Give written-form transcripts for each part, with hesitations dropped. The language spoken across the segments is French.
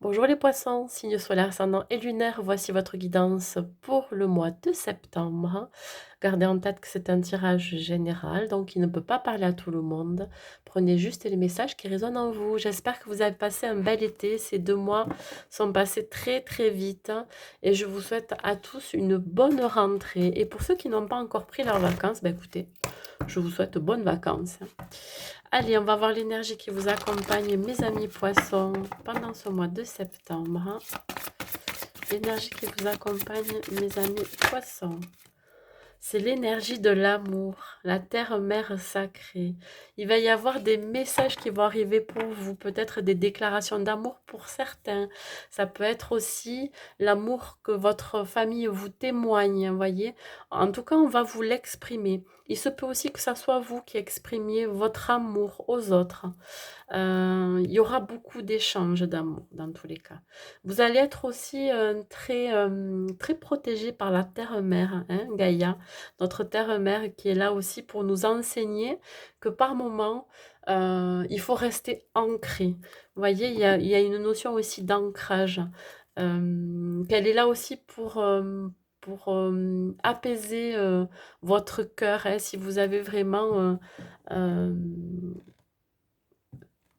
Bonjour les poissons, signe solaire, ascendant et lunaire, voici votre guidance pour le mois de septembre. Gardez en tête que c'est un tirage général, donc il ne peut pas parler à tout le monde. Prenez juste les messages qui résonnent en vous. J'espère que vous avez passé un bel été. Ces 2 mois sont passés très très vite et je vous souhaite à tous une bonne rentrée. Et pour ceux qui n'ont pas encore pris leurs vacances, écoutez, je vous souhaite bonnes vacances. Allez, on va voir l'énergie qui vous accompagne, mes amis poissons, pendant ce mois de septembre. L'énergie qui vous accompagne, mes amis poissons. C'est l'énergie de l'amour, la terre-mère sacrée. Il va y avoir des messages qui vont arriver pour vous, peut-être des déclarations d'amour pour certains. Ça peut être aussi l'amour que votre famille vous témoigne, vous voyez. En tout cas, on va vous l'exprimer. Il se peut aussi que ce soit vous qui exprimiez votre amour aux autres. Il y aura beaucoup d'échanges d'amour dans tous les cas. Vous allez être aussi très protégé par la terre-mère, hein, Gaïa, notre terre-mère qui est là aussi pour nous enseigner que par moment, il faut rester ancré. Vous voyez, il y a une notion aussi d'ancrage, qu'elle est là aussi pour apaiser votre cœur, hein, si vous avez vraiment euh,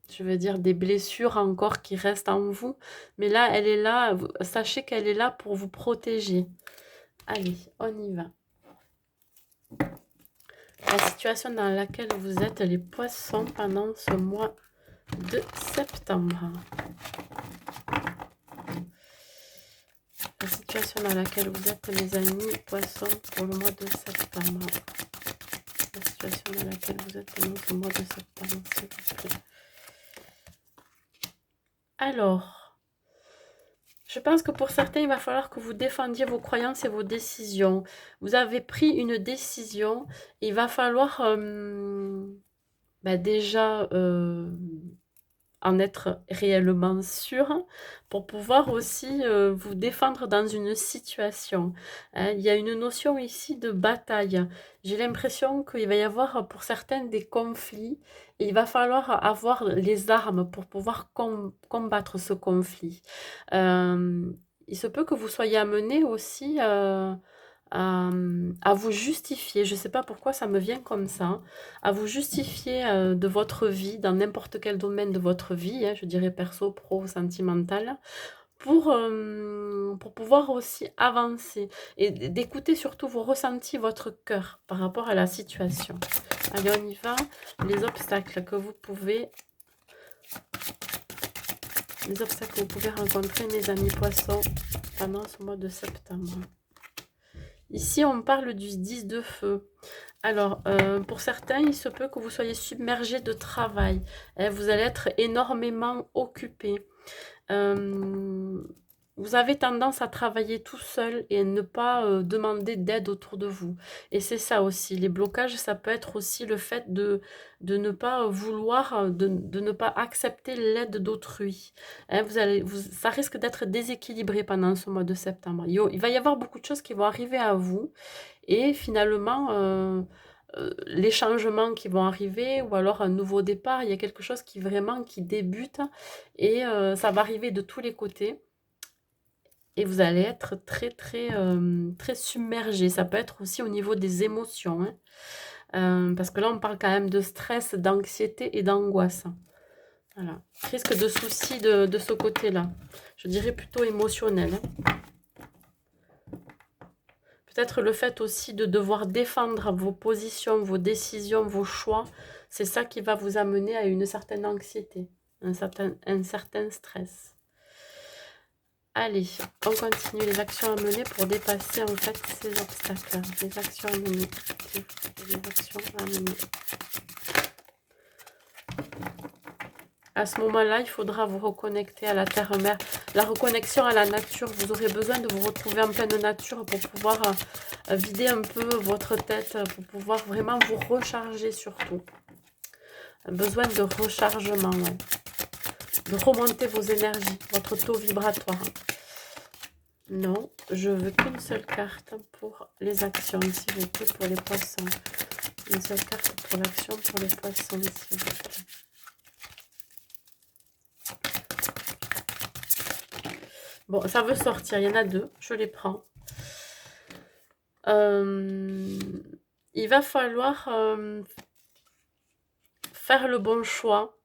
je veux dire, des blessures encore qui restent en vous. Mais là, elle est là, sachez qu'elle est là pour vous protéger. Allez, on y va. La situation dans laquelle vous êtes, les poissons, pendant ce mois de septembre. La situation dans laquelle vous êtes, mes amis poissons, pour le mois de septembre. La situation dans laquelle vous êtes pendant ce mois de septembre, s'il vous plaît. Alors, je pense que pour certains, il va falloir que vous défendiez vos croyances et vos décisions. Vous avez pris une décision. Il va falloir déjà en être réellement sûr pour pouvoir aussi vous défendre dans une situation. Hein. Il y a une notion ici de bataille. J'ai l'impression qu'il va y avoir pour certains des conflits et il va falloir avoir les armes pour pouvoir combattre ce conflit. Euh, il se peut que vous soyez amené aussi à vous justifier, je ne sais pas pourquoi ça me vient comme ça, à vous justifier de votre vie, dans n'importe quel domaine de votre vie, hein, je dirais perso, pro, sentimental, pour pouvoir aussi avancer et d'écouter surtout vos ressentis, votre cœur par rapport à la situation. Allez, on y va. Les obstacles que vous pouvez... Les obstacles que vous pouvez rencontrer, mes amis poissons, pendant ce mois de septembre. Ici, on parle du 10 de feu. Alors, pour certains, il se peut que vous soyez submergé de travail. Hein, vous allez être énormément occupé. Vous avez tendance à travailler tout seul et ne pas demander d'aide autour de vous. Et c'est ça aussi. Les blocages, ça peut être aussi le fait de ne pas vouloir, de ne pas accepter l'aide d'autrui. Hein, ça risque d'être déséquilibré pendant ce mois de septembre. Il va y avoir beaucoup de choses qui vont arriver à vous et finalement, les changements qui vont arriver ou alors un nouveau départ, il y a quelque chose qui vraiment qui débute et ça va arriver de tous les côtés et vous allez être très submergé. Ça peut être aussi au niveau des émotions, hein, parce que là, on parle quand même de stress, d'anxiété et d'angoisse. Voilà. Risque de soucis de ce côté-là. Je dirais plutôt émotionnel, hein. Peut-être le fait aussi de devoir défendre vos positions, vos décisions, vos choix, c'est ça qui va vous amener à une certaine anxiété, un certain stress. Allez, on continue les actions à mener pour dépasser en fait ces obstacles. Les actions à mener. Les actions à mener. À ce moment-là, il faudra vous reconnecter à la terre-mère. La reconnexion à la nature, vous aurez besoin de vous retrouver en pleine nature pour pouvoir vider un peu votre tête, pour pouvoir vraiment vous recharger surtout. Besoin de rechargement, ouais. De remonter vos énergies, votre taux vibratoire. Non, je veux qu'une seule carte pour les actions, s'il vous plaît, pour les poissons. Une seule carte pour l'action pour les poissons, s'il vous plaît. Bon, ça veut sortir, il y en a deux, je les prends. Il va falloir faire le bon choix,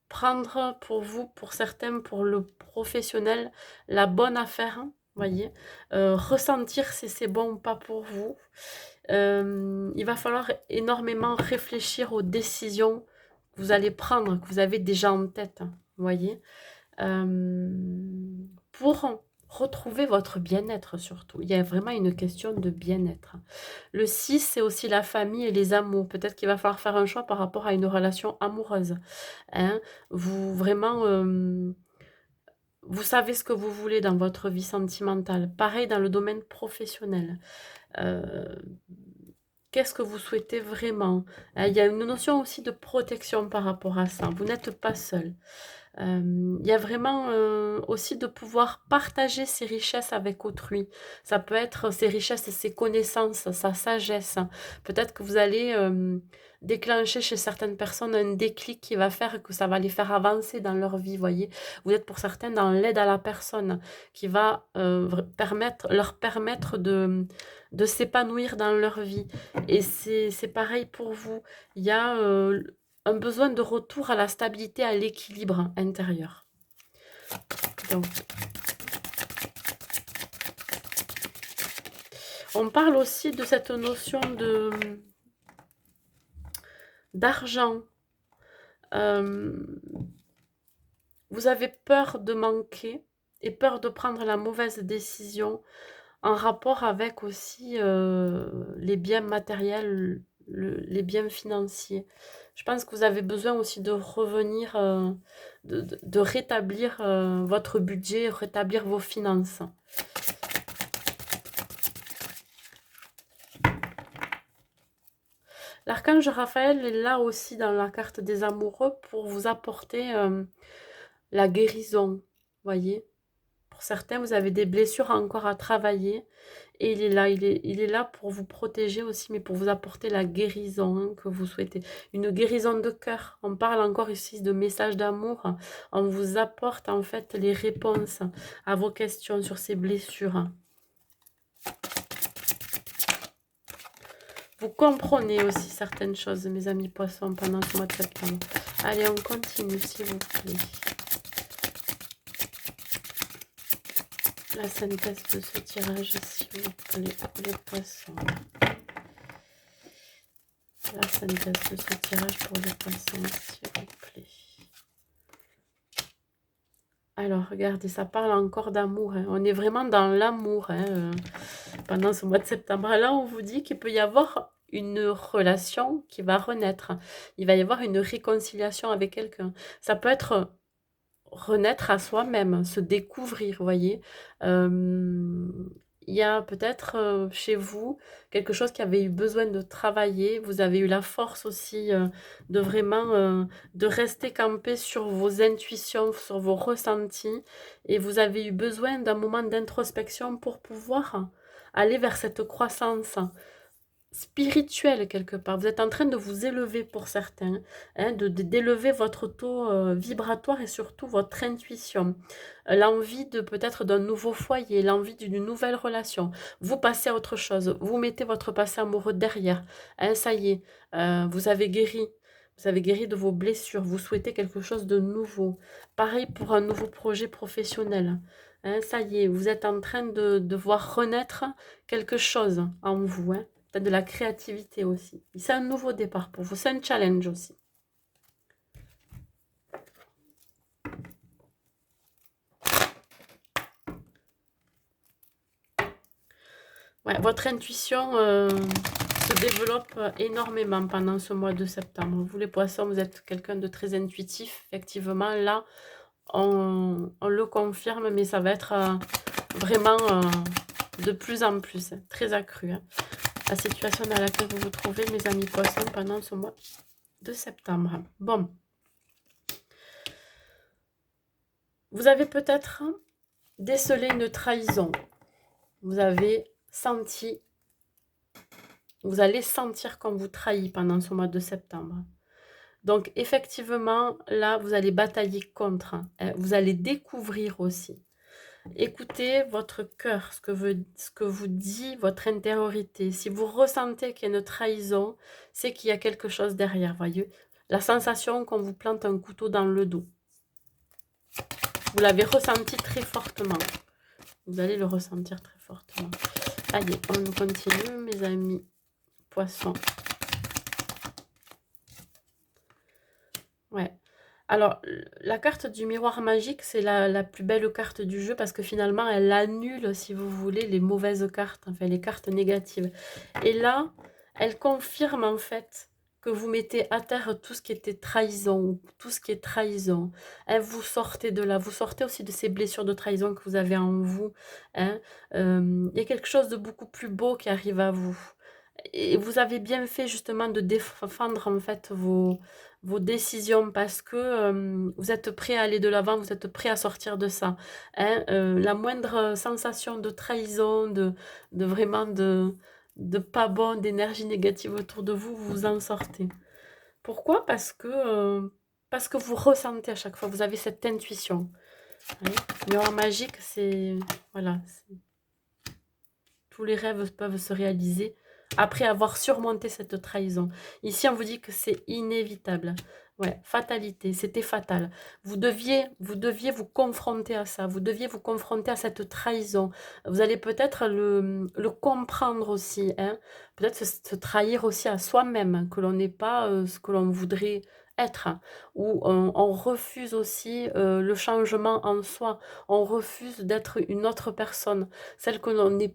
prendre pour vous, pour certains, pour le professionnel, la bonne affaire, voyez. Ressentir si c'est bon ou pas pour vous. Il va falloir énormément réfléchir aux décisions que vous allez prendre, que vous avez déjà en tête, voyez. Pour retrouver votre bien-être surtout. Il y a vraiment une question de bien-être. Le 6, c'est aussi la famille et les amours. Peut-être qu'il va falloir faire un choix par rapport à une relation amoureuse. Hein. Vous vraiment, vous savez ce que vous voulez dans votre vie sentimentale. Pareil dans le domaine professionnel. Euh, Qu'est-ce que vous souhaitez vraiment? Il y a une notion aussi de protection par rapport à ça. Vous n'êtes pas seul. Il y a vraiment aussi de pouvoir partager ses richesses avec autrui. Ça peut être ses richesses et ses connaissances, sa sagesse. Peut-être que vous allez déclencher chez certaines personnes un déclic qui va faire que ça va les faire avancer dans leur vie, voyez. Vous êtes pour certains dans l'aide à la personne qui va leur permettre de s'épanouir dans leur vie. Et c'est pareil pour vous. Il y a un besoin de retour à la stabilité, à l'équilibre intérieur. Donc, on parle aussi de cette notion d'argent. Vous avez peur de manquer et peur de prendre la mauvaise décision en rapport avec aussi les biens matériels, les biens financiers. Je pense que vous avez besoin aussi de revenir, de rétablir votre budget, rétablir vos finances. L'archange Raphaël est là aussi dans la carte des amoureux pour vous apporter la guérison, voyez. Pour certains, vous avez des blessures encore à travailler et il est là, il est là pour vous protéger aussi, mais pour vous apporter la guérison que vous souhaitez. Une guérison de cœur. On parle encore ici de messages d'amour. On vous apporte en fait les réponses à vos questions sur ces blessures. Vous comprenez aussi certaines choses, mes amis poissons, pendant ce mois de septembre. Allez, on continue, s'il vous plaît. La synthèse de ce tirage, s'il vous plaît, pour les poissons. La synthèse de ce tirage pour les poissons, s'il vous plaît. Alors, regardez, ça parle encore d'amour. Hein. On est vraiment dans l'amour pendant ce mois de septembre. Là, on vous dit qu'il peut y avoir une relation qui va renaître. Il va y avoir une réconciliation avec quelqu'un. Ça peut être renaître à soi-même, se découvrir, vous voyez. Il y a peut-être chez vous quelque chose qui avait eu besoin de travailler. Vous avez eu la force aussi de vraiment de rester campé sur vos intuitions, sur vos ressentis. Et vous avez eu besoin d'un moment d'introspection pour pouvoir aller vers cette croissance spirituel quelque part. Vous êtes en train de vous élever pour certains, hein, d'élever votre taux vibratoire et surtout votre intuition. L'envie de peut-être d'un nouveau foyer, l'envie d'une nouvelle relation. Vous passez à autre chose, vous mettez votre passé amoureux derrière. Hein, ça y est, vous avez guéri. Vous avez guéri de vos blessures, vous souhaitez quelque chose de nouveau. Pareil pour un nouveau projet professionnel. Hein, ça y est, vous êtes en train de voir renaître quelque chose en vous. Hein. Peut-être de la créativité aussi. C'est un nouveau départ pour vous. C'est un challenge aussi. Ouais, votre intuition se développe énormément pendant ce mois de septembre. Vous les poissons, vous êtes quelqu'un de très intuitif. Effectivement, là, on le confirme, mais ça va être vraiment de plus en plus, très accru. Hein. La situation dans laquelle vous vous trouvez, mes amis poissons, pendant ce mois de septembre. Bon. Vous avez peut-être décelé une trahison. Vous avez senti, vous allez sentir qu'on vous trahit pendant ce mois de septembre. Donc, effectivement, là, vous allez batailler contre. Hein. Vous allez découvrir aussi Écoutez votre cœur, ce que vous dit votre intériorité. Si vous ressentez qu'il y a une trahison, c'est qu'il y a quelque chose derrière, voyez. La sensation qu'on vous plante un couteau dans le dos. Vous l'avez ressenti très fortement. Vous allez le ressentir très fortement. Allez, on continue, mes amis poissons. Ouais. Alors, la carte du miroir magique, c'est la plus belle carte du jeu parce que finalement, elle annule, si vous voulez, les mauvaises cartes, enfin les cartes négatives. Et là, elle confirme en fait que vous mettez à terre tout ce qui était trahison, tout ce qui est trahison. Hein, vous sortez de là, vous sortez aussi de ces blessures de trahison que vous avez en vous. Hein. Il y a quelque chose de beaucoup plus beau qui arrive à vous. Et vous avez bien fait justement de défendre en fait vos décisions parce que vous êtes prêt à aller de l'avant, vous êtes prêt à sortir de ça. Hein. La moindre sensation de trahison, de vraiment de pas bon, d'énergie négative autour de vous, vous en sortez. Pourquoi? Parce que vous ressentez à chaque fois, vous avez cette intuition. Hein. Le miroir magique, c'est... Voilà, tous les rêves peuvent se réaliser après avoir surmonté cette trahison. Ici, on vous dit que c'est inévitable. Ouais, fatalité, c'était fatal. Vous deviez vous confronter à ça. Vous deviez vous confronter à cette trahison. Vous allez peut-être le comprendre aussi. Hein. Peut-être se trahir aussi à soi-même, que l'on n'est pas ce que l'on voudrait être. Ou on refuse aussi le changement en soi. On refuse d'être une autre personne, celle que l'on n'est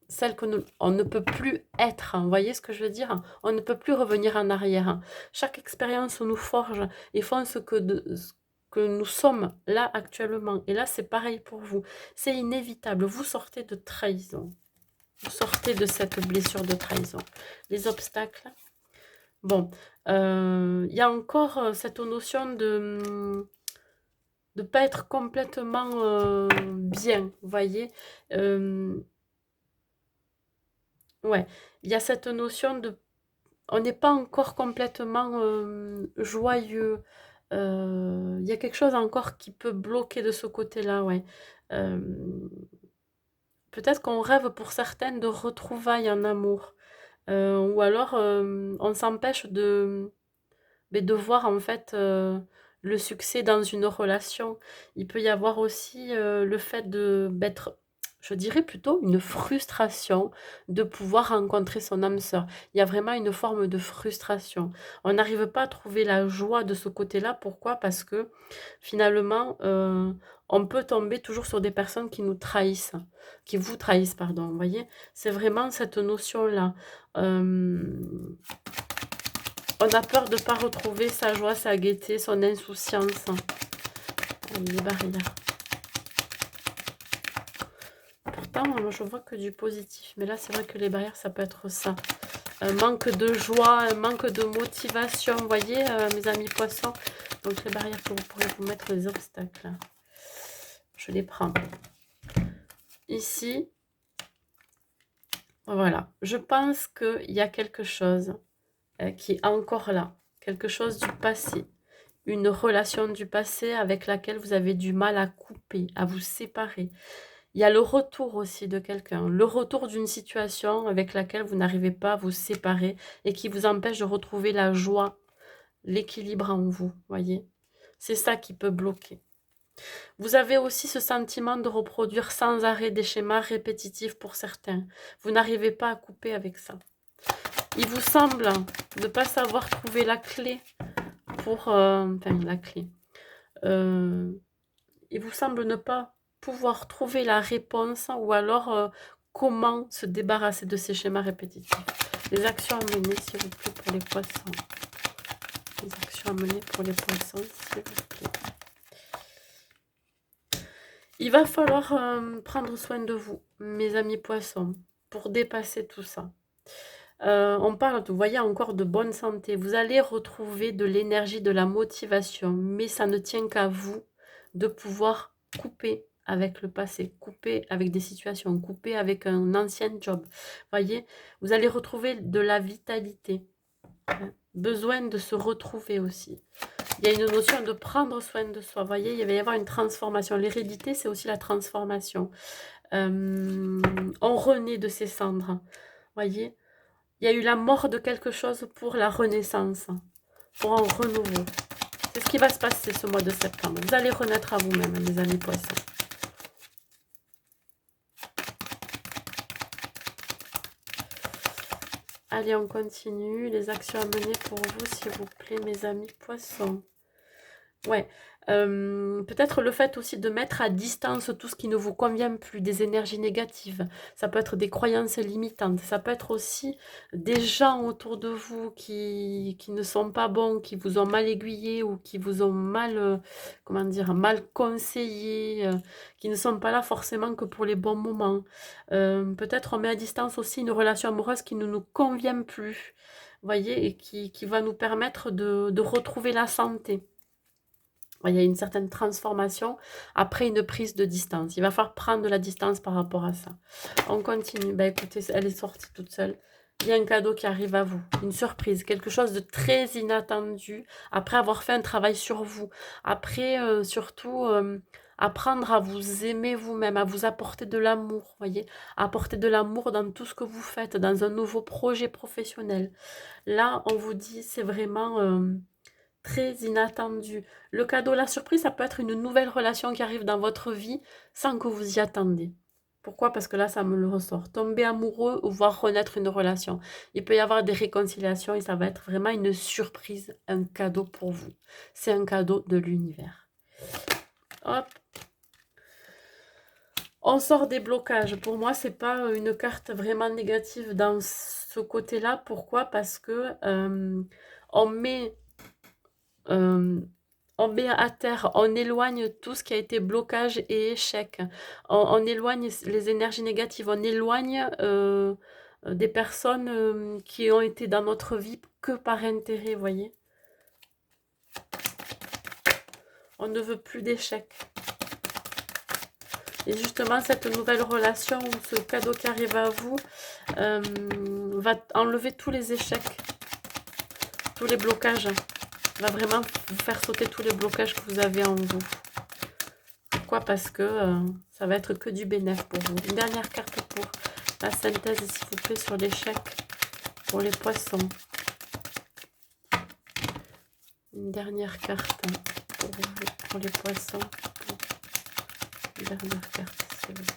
celle on ne peut plus être. Vous voyez ce que je veux dire? On ne peut plus revenir en arrière. Chaque expérience nous forge et font ce que nous sommes là actuellement. Et là, c'est pareil pour vous. C'est inévitable. Vous sortez de trahison. Vous sortez de cette blessure de trahison. Les obstacles. Bon, il y a encore cette notion de ne pas être complètement bien, vous voyez. Ouais, il y a cette notion de on n'est pas encore complètement joyeux. Il y a quelque chose encore qui peut bloquer de ce côté-là, ouais. Euh, Peut-être qu'on rêve pour certaines de retrouvailles en amour. Ou alors on s'empêche de voir en fait le succès dans une relation. Il peut y avoir aussi le fait d'être, je dirais plutôt une frustration de pouvoir rencontrer son âme sœur. Il y a vraiment une forme de frustration. On n'arrive pas à trouver la joie de ce côté-là. Pourquoi? Parce que finalement, on peut tomber toujours sur des personnes qui nous trahissent, qui vous trahissent, pardon. Vous voyez, c'est vraiment cette notion-là. On a peur de ne pas retrouver sa joie, sa gaieté, son insouciance. Les barrières. Pourtant, moi, je vois que du positif. Mais là, c'est vrai que les barrières, ça peut être ça. Un manque de joie, un manque de motivation. Vous voyez, mes amis poissons. Donc, les barrières que vous pourrez vous mettre, les obstacles. Je les prends. Ici, voilà. Je pense qu'il y a quelque chose qui est encore là. Quelque chose du passé. Une relation du passé avec laquelle vous avez du mal à couper, à vous séparer. Il y a le retour aussi de quelqu'un, le retour d'une situation avec laquelle vous n'arrivez pas à vous séparer et qui vous empêche de retrouver la joie, l'équilibre en vous, voyez. C'est ça qui peut bloquer. Vous avez aussi ce sentiment de reproduire sans arrêt des schémas répétitifs pour certains. Vous n'arrivez pas à couper avec ça. Il vous semble ne pas savoir trouver la clé pour... enfin, la clé. Il vous semble ne pas pouvoir trouver la réponse ou alors comment se débarrasser de ces schémas répétitifs. Les actions à mener, s'il vous plaît, pour les poissons. Les actions à mener pour les poissons, s'il vous plaît. Il va falloir prendre soin de vous, mes amis poissons, pour dépasser tout ça. On parle, vous voyez, encore de bonne santé. Vous allez retrouver de l'énergie, de la motivation, mais ça ne tient qu'à vous de pouvoir couper avec le passé, couper avec des situations, couper avec un ancien job. Voyez, vous allez retrouver de la vitalité. Besoin de se retrouver aussi. Il y a une notion de prendre soin de soi. Vous voyez, il va y avoir une transformation. L'hérédité, c'est aussi la transformation. On renaît de ses cendres. Vous voyez, il y a eu la mort de quelque chose pour la renaissance, pour un renouveau. C'est ce qui va se passer ce mois de septembre. Vous allez renaître à vous-même, mes amis poissons. Allez, on continue. Les actions à mener pour vous, s'il vous plaît, mes amis poissons. Ouais, peut-être le fait aussi de mettre à distance tout ce qui ne vous convient plus, des énergies négatives. Ça peut être des croyances limitantes. Ça peut être aussi des gens autour de vous qui ne sont pas bons, qui vous ont mal aiguillé ou qui vous ont mal, comment dire, mal conseillé, qui ne sont pas là forcément que pour les bons moments. Peut-être on met à distance aussi une relation amoureuse qui ne nous convient plus, voyez, et qui va nous permettre de retrouver la santé. Il y a une certaine transformation après une prise de distance. Il va falloir prendre de la distance par rapport à ça. On continue. Ben, écoutez, elle est sortie toute seule. Il y a un cadeau qui arrive à vous, une surprise, quelque chose de très inattendu, après avoir fait un travail sur vous, après surtout apprendre à vous aimer vous-même, à vous apporter de l'amour, voyez, apporter de l'amour dans tout ce que vous faites, dans un nouveau projet professionnel. Là, on vous dit, c'est vraiment très inattendu. Le cadeau, la surprise, ça peut être une nouvelle relation qui arrive dans votre vie sans que vous y attendez. Pourquoi? Parce que là, ça me le ressort. Tomber amoureux ou voir renaître une relation. Il peut y avoir des réconciliations et ça va être vraiment une surprise, un cadeau pour vous. C'est un cadeau de l'univers. Hop. On sort des blocages. Pour moi, c'est pas une carte vraiment négative dans ce côté-là. Pourquoi? Parce que on met euh, on met à terre, on éloigne tout ce qui a été blocage et échec. On éloigne les énergies négatives, on éloigne des personnes qui ont été dans notre vie que par intérêt, voyez. On ne veut plus d'échecs. Et justement, cette nouvelle relation ou ce cadeau qui arrive à vous va enlever tous les échecs, tous les blocages. Va vraiment vous faire sauter tous les blocages que vous avez en vous. Pourquoi? Parce que ça va être que du bénéfice pour vous. Une dernière carte pour la synthèse, s'il vous plaît, sur l'échec pour les poissons. Une dernière carte pour vous, pour les poissons. Une dernière carte, s'il vous plaît.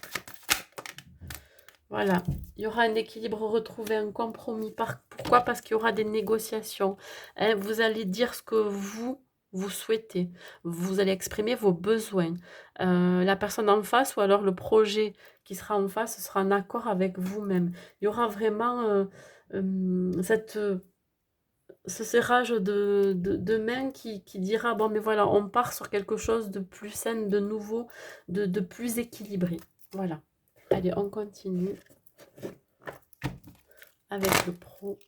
Voilà, il y aura un équilibre retrouvé, un compromis. Pourquoi? Parce qu'il y aura des négociations. Hein, vous allez dire ce que vous souhaitez. Vous allez exprimer vos besoins. La personne en face ou alors le projet qui sera en face sera en accord avec vous-même. Il y aura vraiment ce serrage de main qui dira, bon, mais voilà, on part sur quelque chose de plus sain, de nouveau, de plus équilibré. Voilà. Allez, on continue avec le pro.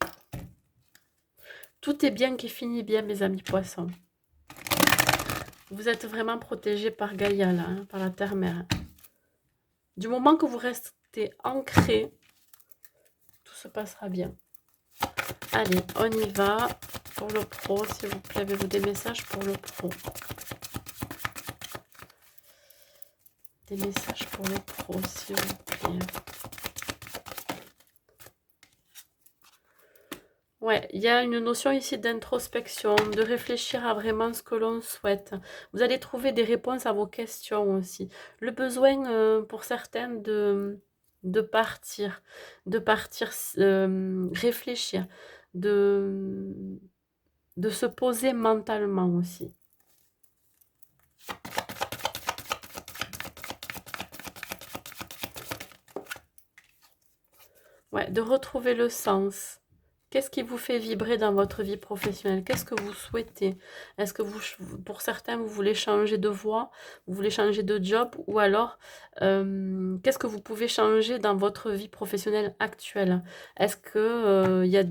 Tout est bien qui finit bien, mes amis poissons. Vous êtes vraiment protégés par Gaïa, là, hein, par la terre-mère. Du moment que vous restez ancré, tout se passera bien. Allez, on y va pour le pro, s'il vous plaît. Avez-vous des messages pour le pro? Des messages pour le pro, s'il vous plaît. Ouais, il y a une notion ici d'introspection, de réfléchir à vraiment ce que l'on souhaite. Vous allez trouver des réponses à vos questions aussi. Le besoin pour certains de partir, réfléchir, de se poser mentalement aussi. Ouais, de retrouver le sens. Qu'est-ce qui vous fait vibrer dans votre vie professionnelle? Qu'est-ce que vous souhaitez? Est-ce que pour certains, vous voulez changer de voie, vous voulez changer de job, ou alors, qu'est-ce que vous pouvez changer dans votre vie professionnelle actuelle? Est-ce que il y a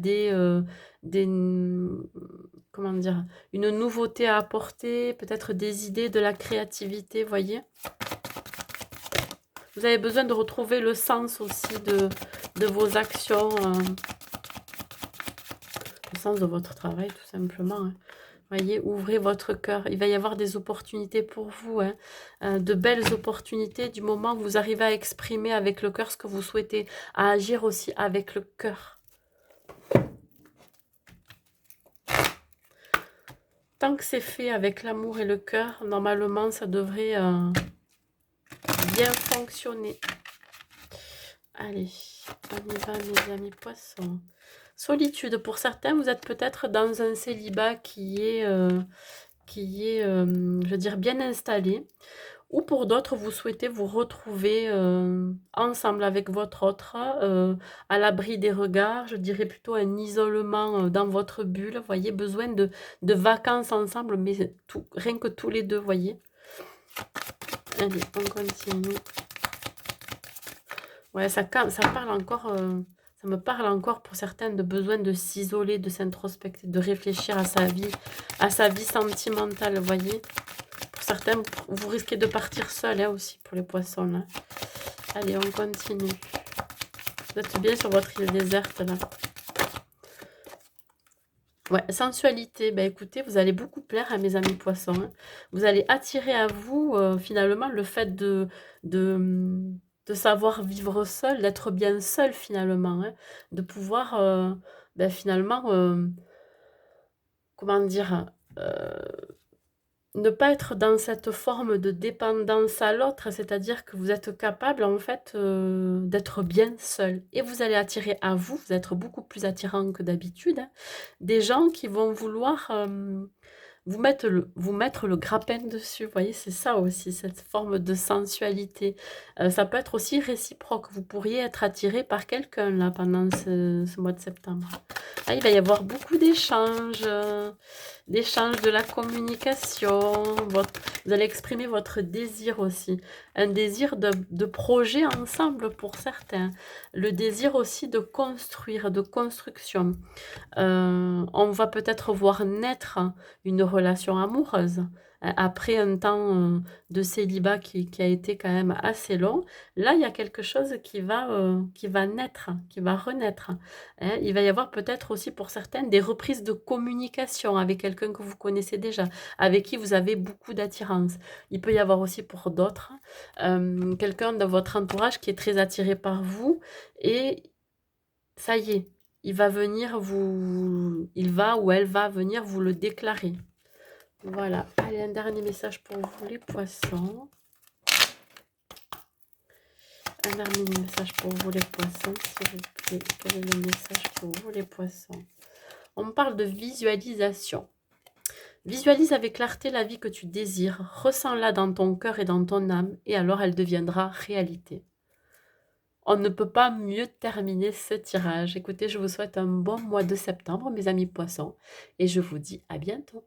comment dire, une nouveauté à apporter, peut-être des idées, de la créativité, voyez? Vous avez besoin de retrouver le sens aussi de vos actions. Le sens de votre travail, tout simplement. Hein. Voyez, ouvrez votre cœur. Il va y avoir des opportunités pour vous, hein, de belles opportunités du moment où vous arrivez à exprimer avec le cœur ce que vous souhaitez, à agir aussi avec le cœur. Tant que c'est fait avec l'amour et le cœur, normalement, ça devrait bien fonctionner. Allez, on y va, mes amis poissons. Solitude. Pour certains, vous êtes peut-être dans un célibat qui est, je veux dire, bien installé. Ou pour d'autres, vous souhaitez vous retrouver ensemble avec votre autre, à l'abri des regards, je dirais plutôt un isolement dans votre bulle, vous voyez, besoin de vacances ensemble, mais tout, rien que tous les deux, voyez. Allez, on continue. Ouais, ça parle encore, ça me parle encore pour certains de besoin de s'isoler, de s'introspecter, de réfléchir à sa vie sentimentale, vous voyez. Pour certains, vous risquez de partir seul hein, aussi pour les poissons. Là. Allez, on continue. Vous êtes bien sur votre île déserte là. Ouais, sensualité. Ben écoutez, vous allez beaucoup plaire à mes amis poissons. Hein. Vous allez attirer à vous finalement le fait de savoir vivre seul, d'être bien seul finalement. Hein. De pouvoir ben, finalement, comment dire, ne pas être dans cette forme de dépendance à l'autre, c'est-à-dire que vous êtes capable en fait d'être bien seul. Et vous allez attirer à vous, vous êtes beaucoup plus attirant que d'habitude, hein, des gens qui vont vouloir vous mettre le grappin dessus. Vous voyez, c'est ça aussi, cette forme de sensualité. Ça peut être aussi réciproque. Vous pourriez être attiré par quelqu'un là pendant ce mois de septembre. Là, il va y avoir beaucoup d'échanges. D'échange, de la communication, vous allez exprimer votre désir aussi, un désir de projet ensemble pour certains, le désir aussi de construire, de construction. On va peut-être voir naître une relation amoureuse. Après un temps de célibat qui a été quand même assez long, là, il y a quelque chose qui va naître, qui va renaître. Hein. Il va y avoir peut-être aussi pour certaines des reprises de communication avec quelqu'un que vous connaissez déjà, avec qui vous avez beaucoup d'attirance. Il peut y avoir aussi pour d'autres quelqu'un de votre entourage qui est très attiré par vous et ça y est, il va ou elle va venir vous le déclarer. Voilà. Allez, un dernier message pour vous, les poissons. Un dernier message pour vous, les poissons, s'il vous plaît. Quel est le message pour vous, les poissons? On parle de visualisation. Visualise avec clarté la vie que tu désires. Ressens-la dans ton cœur et dans ton âme, et alors elle deviendra réalité. On ne peut pas mieux terminer ce tirage. Écoutez, je vous souhaite un bon mois de septembre, mes amis poissons, et je vous dis à bientôt.